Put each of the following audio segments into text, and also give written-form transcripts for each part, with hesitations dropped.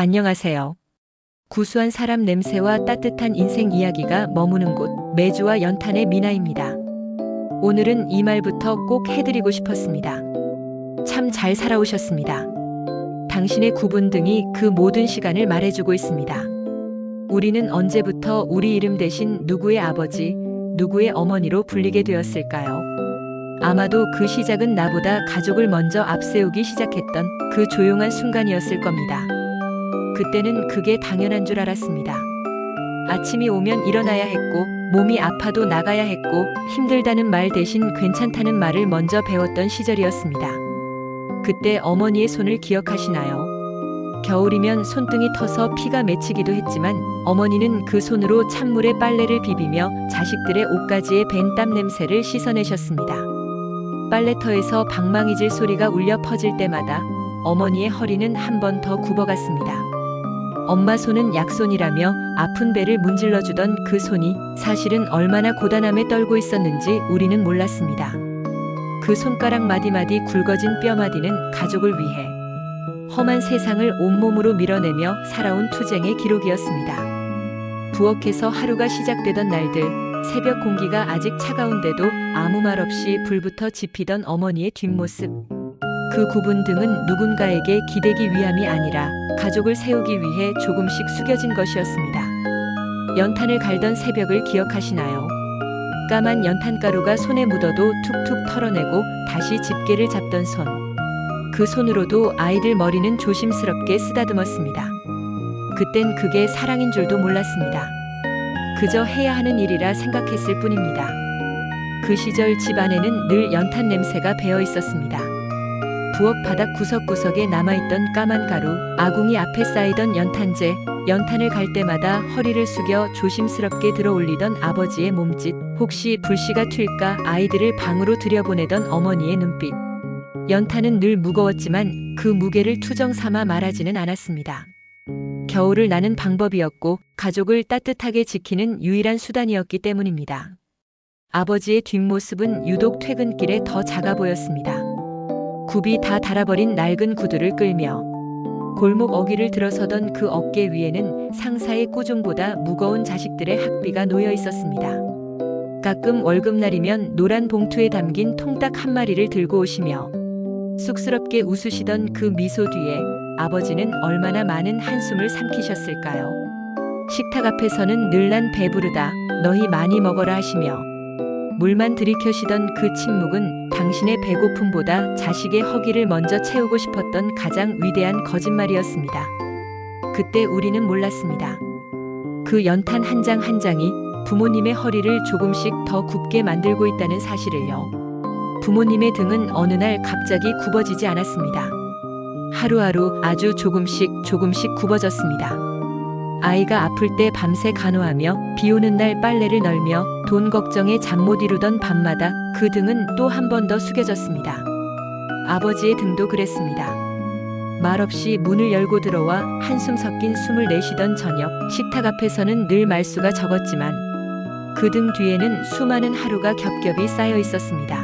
안녕하세요. 구수한 사람 냄새와 따뜻한 인생 이야기가 머무는 곳, 매주와 연탄의 미나입니다. 오늘은 이 말부터 꼭 해드리고 싶었습니다. 참 잘 살아오셨습니다. 당신의 구분등이 그 모든 시간을 말해주고 있습니다. 우리는 언제부터 우리 이름 대신 누구의 아버지, 누구의 어머니로 불리게 되었을까요? 아마도 그 시작은 나보다 가족을 먼저 앞세우기 시작했던 그 조용한 순간이었을 겁니다. 그때는 그게 당연한 줄 알았습니다. 아침이 오면 일어나야 했고, 몸이 아파도 나가야 했고, 힘들다는 말 대신 괜찮다는 말을 먼저 배웠던 시절이었습니다. 그때 어머니의 손을 기억하시나요? 겨울이면 손등이 터서 피가 맺히기도 했지만 어머니는 그 손으로 찬물에 빨래를 비비며 자식들의 옷가지에 밴 땀 냄새를 씻어내셨습니다. 빨래터에서 방망이질 소리가 울려 퍼질 때마다 어머니의 허리는 한 번 더 굽어갔습니다. 엄마 손은 약손이라며 아픈 배를 문질러주던 그 손이 사실은 얼마나 고단함에 떨고 있었는지 우리는 몰랐습니다. 그 손가락 마디마디 굵어진 뼈마디는 가족을 위해 험한 세상을 온몸으로 밀어내며 살아온 투쟁의 기록이었습니다. 부엌에서 하루가 시작되던 날들, 새벽 공기가 아직 차가운데도 아무 말 없이 불부터 지피던 어머니의 뒷모습. 그 구분등은 누군가에게 기대기 위함이 아니라 가족을 세우기 위해 조금씩 숙여진 것이었습니다. 연탄을 갈던 새벽을 기억하시나요? 까만 연탄가루가 손에 묻어도 툭툭 털어내고 다시 집게를 잡던 손. 그 손으로도 아이들 머리는 조심스럽게 쓰다듬었습니다. 그땐 그게 사랑인 줄도 몰랐습니다. 그저 해야 하는 일이라 생각했을 뿐입니다. 그 시절 집 안에는 늘 연탄 냄새가 배어 있었습니다. 부엌 바닥 구석구석에 남아있던 까만 가루, 아궁이 앞에 쌓이던 연탄재, 연탄을 갈 때마다 허리를 숙여 조심스럽게 들어올리던 아버지의 몸짓, 혹시 불씨가 튈까 아이들을 방으로 들여보내던 어머니의 눈빛. 연탄은 늘 무거웠지만 그 무게를 투정 삼아 말하지는 않았습니다. 겨울을 나는 방법이었고 가족을 따뜻하게 지키는 유일한 수단이었기 때문입니다. 아버지의 뒷모습은 유독 퇴근길에 더 작아 보였습니다. 굽이 다 닳아버린 낡은 구두를 끌며 골목 어귀를 들어서던 그 어깨 위에는 상사의 꾸중보다 무거운 자식들의 학비가 놓여 있었습니다. 가끔 월급날이면 노란 봉투에 담긴 통닭 한 마리를 들고 오시며 쑥스럽게 웃으시던 그 미소 뒤에 아버지는 얼마나 많은 한숨을 삼키셨을까요? 식탁 앞에서는 늘 난 배부르다, 너희 많이 먹어라 하시며 물만 들이켜시던 그 침묵은 당신의 배고픔보다 자식의 허기를 먼저 채우고 싶었던 가장 위대한 거짓말이었습니다. 그때 우리는 몰랐습니다. 그 연탄 한 장 한 장이 부모님의 허리를 조금씩 더 굽게 만들고 있다는 사실을요. 부모님의 등은 어느 날 갑자기 굽어지지 않았습니다. 하루하루 아주 조금씩 굽어졌습니다. 아이가 아플 때 밤새 간호하며 비 오는 날 빨래를 널며 돈 걱정에 잠 못 이루던 밤마다 그 등은 또 한 번 더 숙여졌습니다. 아버지의 등도 그랬습니다. 말없이 문을 열고 들어와 한숨 섞인 숨을 내쉬던 저녁, 식탁 앞에서는 늘 말수가 적었지만 그 등 뒤에는 수많은 하루가 겹겹이 쌓여 있었습니다.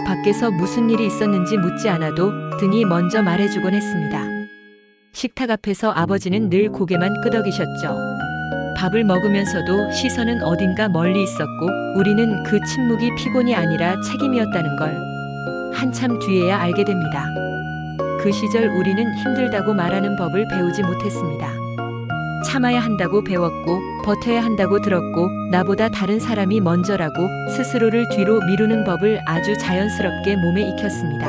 밖에서 무슨 일이 있었는지 묻지 않아도 등이 먼저 말해주곤 했습니다. 식탁 앞에서 아버지는 늘 고개만 끄덕이셨죠. 밥을 먹으면서도 시선은 어딘가 멀리 있었고 우리는 그 침묵이 피곤이 아니라 책임이었다는 걸 한참 뒤에야 알게 됩니다. 그 시절 우리는 힘들다고 말하는 법을 배우지 못했습니다. 참아야 한다고 배웠고 버텨야 한다고 들었고 나보다 다른 사람이 먼저라고 스스로를 뒤로 미루는 법을 아주 자연스럽게 몸에 익혔습니다.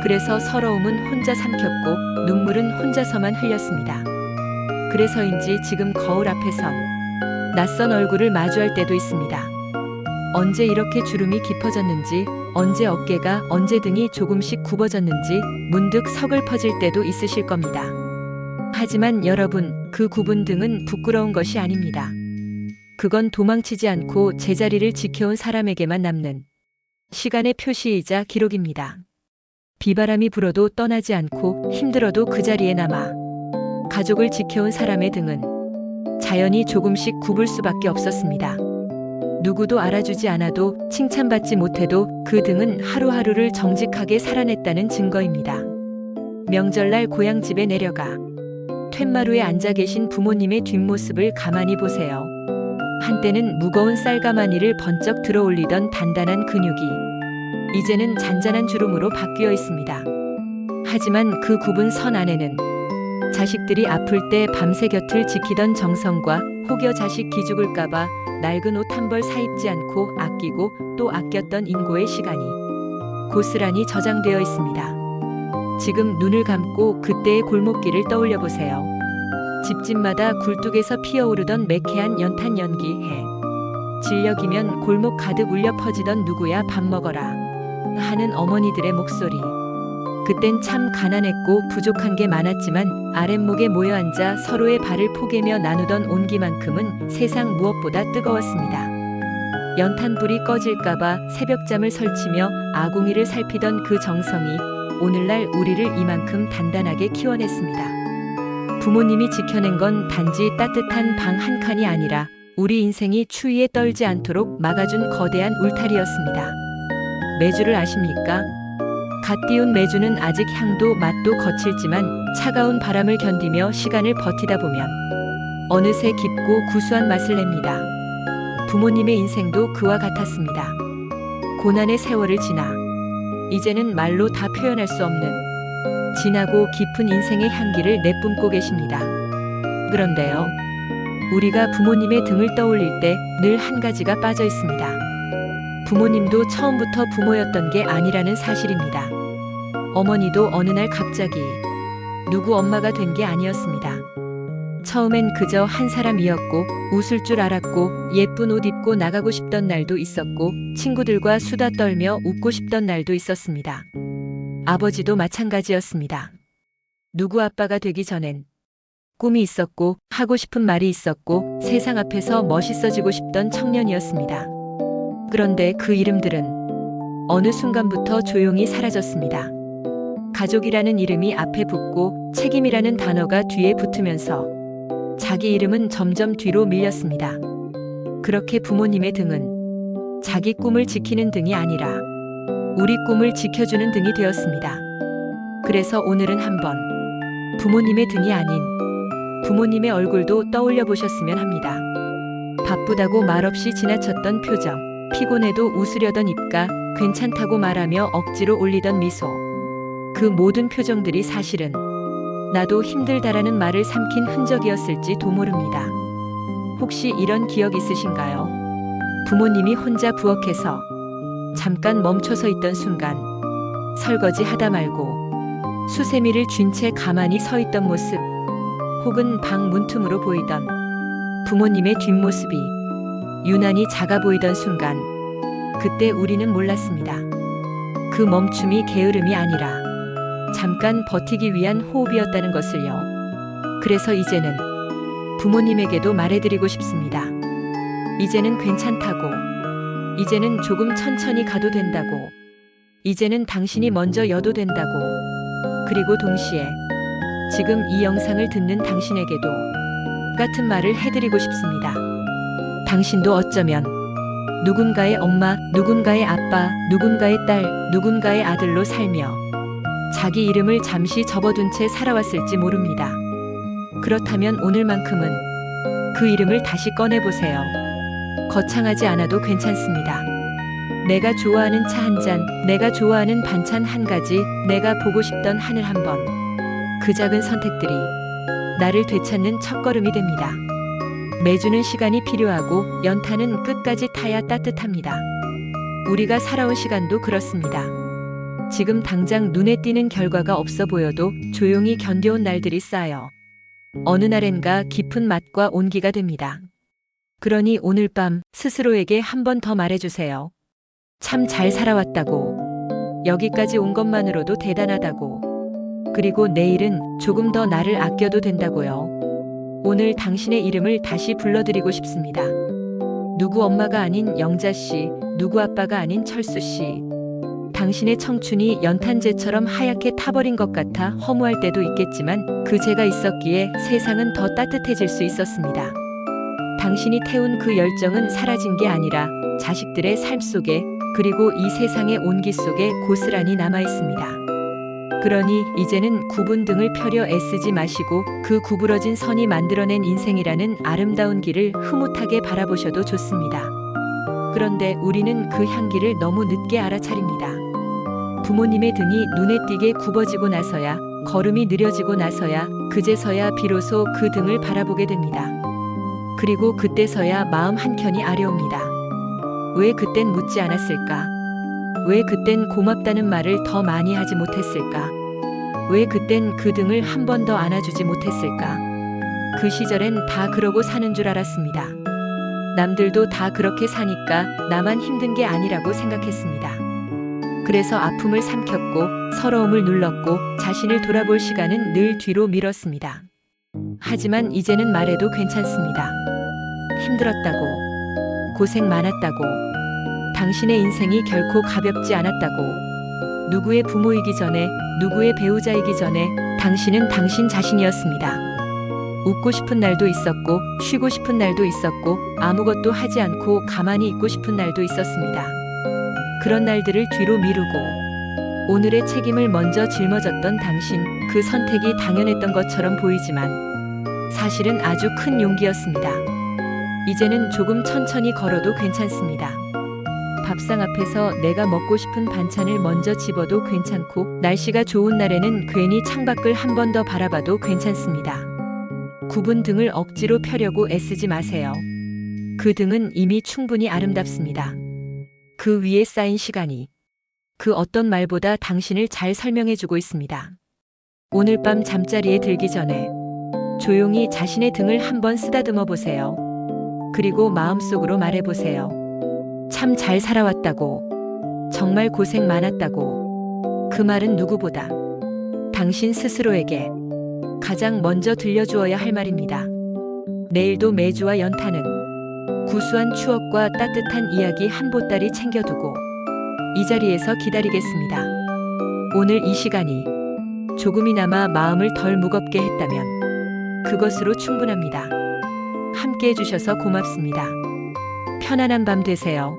그래서 서러움은 혼자 삼켰고 눈물은 혼자서만 흘렸습니다. 그래서인지 지금 거울 앞에서 낯선 얼굴을 마주할 때도 있습니다. 언제 이렇게 주름이 깊어졌는지, 언제 어깨가, 언제 등이 조금씩 굽어졌는지 문득 서글퍼질 때도 있으실 겁니다. 하지만 여러분, 그 굽은 등은 부끄러운 것이 아닙니다. 그건 도망치지 않고 제자리를 지켜온 사람에게만 남는 시간의 표시이자 기록입니다. 비바람이 불어도 떠나지 않고 힘들어도 그 자리에 남아 가족을 지켜온 사람의 등은 자연히 조금씩 굽을 수밖에 없었습니다. 누구도 알아주지 않아도 칭찬받지 못해도 그 등은 하루하루를 정직하게 살아냈다는 증거입니다. 명절날 고향집에 내려가 툇마루에 앉아 계신 부모님의 뒷모습을 가만히 보세요. 한때는 무거운 쌀가마니를 번쩍 들어올리던 단단한 근육이 이제는 잔잔한 주름으로 바뀌어 있습니다. 하지만 그 굽은 선 안에는 자식들이 아플 때 밤새 곁을 지키던 정성과 혹여 자식 기죽을까봐 낡은 옷 한 벌 사입지 않고 아끼고 또 아꼈던 인고의 시간이 고스란히 저장되어 있습니다. 지금 눈을 감고 그때의 골목길을 떠올려 보세요. 집집마다 굴뚝에서 피어오르던 매캐한 연탄 연기해. 진력이면 골목 가득 울려 퍼지던 누구야 밥 먹어라 하는 어머니들의 목소리. 그땐 참 가난했고 부족한 게 많았지만 아랫목에 모여 앉아 서로의 발을 포개며 나누던 온기만큼은 세상 무엇보다 뜨거웠습니다. 연탄불이 꺼질까봐 새벽잠을 설치며 아궁이를 살피던 그 정성이 오늘날 우리를 이만큼 단단하게 키워냈습니다. 부모님이 지켜낸 건 단지 따뜻한 방 한 칸이 아니라 우리 인생이 추위에 떨지 않도록 막아준 거대한 울타리였습니다. 메주를 아십니까? 갓 띄운 메주는 아직 향도 맛도 거칠지만 차가운 바람을 견디며 시간을 버티다 보면 어느새 깊고 구수한 맛을 냅니다. 부모님의 인생도 그와 같았습니다. 고난의 세월을 지나 이제는 말로 다 표현할 수 없는 진하고 깊은 인생의 향기를 내뿜고 계십니다. 그런데요, 우리가 부모님의 등을 떠올릴 때 늘 한 가지가 빠져 있습니다. 부모님도 처음부터 부모였던 게 아니라는 사실입니다. 어머니도 어느 날 갑자기 누구 엄마가 된 게 아니었습니다. 처음엔 그저 한 사람이었고 웃을 줄 알았고 예쁜 옷 입고 나가고 싶던 날도 있었고 친구들과 수다 떨며 웃고 싶던 날도 있었습니다. 아버지도 마찬가지였습니다. 누구 아빠가 되기 전엔 꿈이 있었고 하고 싶은 말이 있었고 세상 앞에서 멋있어지고 싶던 청년이었습니다. 그런데 그 이름들은 어느 순간부터 조용히 사라졌습니다. 가족이라는 이름이 앞에 붙고 책임이라는 단어가 뒤에 붙으면서 자기 이름은 점점 뒤로 밀렸습니다. 그렇게 부모님의 등은 자기 꿈을 지키는 등이 아니라 우리 꿈을 지켜주는 등이 되었습니다. 그래서 오늘은 한번 부모님의 등이 아닌 부모님의 얼굴도 떠올려 보셨으면 합니다. 바쁘다고 말없이 지나쳤던 표정, 피곤해도 웃으려던 입가, 괜찮다고 말하며 억지로 올리던 미소. 그 모든 표정들이 사실은 나도 힘들다라는 말을 삼킨 흔적이었을지도 모릅니다. 혹시 이런 기억 있으신가요? 부모님이 혼자 부엌에서 잠깐 멈춰서 있던 순간, 설거지 하다 말고 수세미를 쥔 채 가만히 서 있던 모습, 혹은 방 문틈으로 보이던 부모님의 뒷모습이 유난히 작아 보이던 순간, 그때 우리는 몰랐습니다. 그 멈춤이 게으름이 아니라 잠깐 버티기 위한 호흡이었다는 것을요. 그래서 이제는 부모님에게도 말해드리고 싶습니다. 이제는 괜찮다고, 이제는 조금 천천히 가도 된다고, 이제는 당신이 먼저 여도 된다고, 그리고 동시에 지금 이 영상을 듣는 당신에게도 같은 말을 해드리고 싶습니다. 당신도 어쩌면 누군가의 엄마, 누군가의 아빠, 누군가의 딸, 누군가의 아들로 살며 자기 이름을 잠시 접어둔 채 살아왔을지 모릅니다. 그렇다면 오늘만큼은 그 이름을 다시 꺼내보세요. 거창하지 않아도 괜찮습니다. 내가 좋아하는 차 한 잔, 내가 좋아하는 반찬 한 가지, 내가 보고 싶던 하늘 한 번. 그 작은 선택들이 나를 되찾는 첫걸음이 됩니다. 매주는 시간이 필요하고 연탄은 끝까지 타야 따뜻합니다. 우리가 살아온 시간도 그렇습니다. 지금 당장 눈에 띄는 결과가 없어 보여도 조용히 견뎌온 날들이 쌓여 어느 날엔가 깊은 맛과 온기가 됩니다. 그러니 오늘 밤 스스로에게 한 번 더 말해주세요. 참 잘 살아왔다고. 여기까지 온 것만으로도 대단하다고. 그리고 내일은 조금 더 나를 아껴도 된다고요. 오늘 당신의 이름을 다시 불러드리고 싶습니다. 누구 엄마가 아닌 영자 씨, 누구 아빠가 아닌 철수 씨. 당신의 청춘이 연탄재처럼 하얗게 타버린 것 같아 허무할 때도 있겠지만 그 재가 있었기에 세상은 더 따뜻해질 수 있었습니다. 당신이 태운 그 열정은 사라진 게 아니라 자식들의 삶 속에, 그리고 이 세상의 온기 속에 고스란히 남아 있습니다. 그러니 이제는 구분 등을 펴려 애쓰지 마시고 그 구부러진 선이 만들어낸 인생이라는 아름다운 길을 흐뭇하게 바라보셔도 좋습니다. 그런데 우리는 그 향기를 너무 늦게 알아차립니다. 부모님의 등이 눈에 띄게 굽어지고 나서야, 걸음이 느려지고 나서야, 그제서야 비로소 그 등을 바라보게 됩니다. 그리고 그때서야 마음 한켠이 아려옵니다. 왜 그땐 묻지 않았을까? 왜 그땐 고맙다는 말을 더 많이 하지 못했을까? 왜 그땐 그 등을 한 번 더 안아주지 못했을까? 그 시절엔 다 그러고 사는 줄 알았습니다. 남들도 다 그렇게 사니까 나만 힘든 게 아니라고 생각했습니다. 그래서 아픔을 삼켰고 서러움을 눌렀고 자신을 돌아볼 시간은 늘 뒤로 미뤘습니다. 하지만 이제는 말해도 괜찮습니다. 힘들었다고, 고생 많았다고, 당신의 인생이 결코 가볍지 않았다고, 누구의 부모이기 전에, 누구의 배우자이기 전에 당신은 당신 자신이었습니다. 웃고 싶은 날도 있었고, 쉬고 싶은 날도 있었고, 아무것도 하지 않고 가만히 있고 싶은 날도 있었습니다. 그런 날들을 뒤로 미루고, 오늘의 책임을 먼저 짊어졌던 당신, 그 선택이 당연했던 것처럼 보이지만, 사실은 아주 큰 용기였습니다. 이제는 조금 천천히 걸어도 괜찮습니다. 밥상 앞에서 내가 먹고 싶은 반찬을 먼저 집어도 괜찮고, 날씨가 좋은 날에는 괜히 창밖을 한 번 더 바라봐도 괜찮습니다. 굽은 등을 억지로 펴려고 애쓰지 마세요. 그 등은 이미 충분히 아름답습니다. 그 위에 쌓인 시간이 그 어떤 말보다 당신을 잘 설명해주고 있습니다. 오늘 밤 잠자리에 들기 전에 조용히 자신의 등을 한번 쓰다듬어 보세요. 그리고 마음속으로 말해보세요. 참 잘 살아왔다고, 정말 고생 많았다고. 그 말은 누구보다 당신 스스로에게 가장 먼저 들려주어야 할 말입니다. 내일도 매주와 연타는 구수한 추억과 따뜻한 이야기 한 보따리 챙겨두고 이 자리에서 기다리겠습니다. 오늘 이 시간이 조금이나마 마음을 덜 무겁게 했다면 그것으로 충분합니다. 함께 해주셔서 고맙습니다. 편안한 밤 되세요.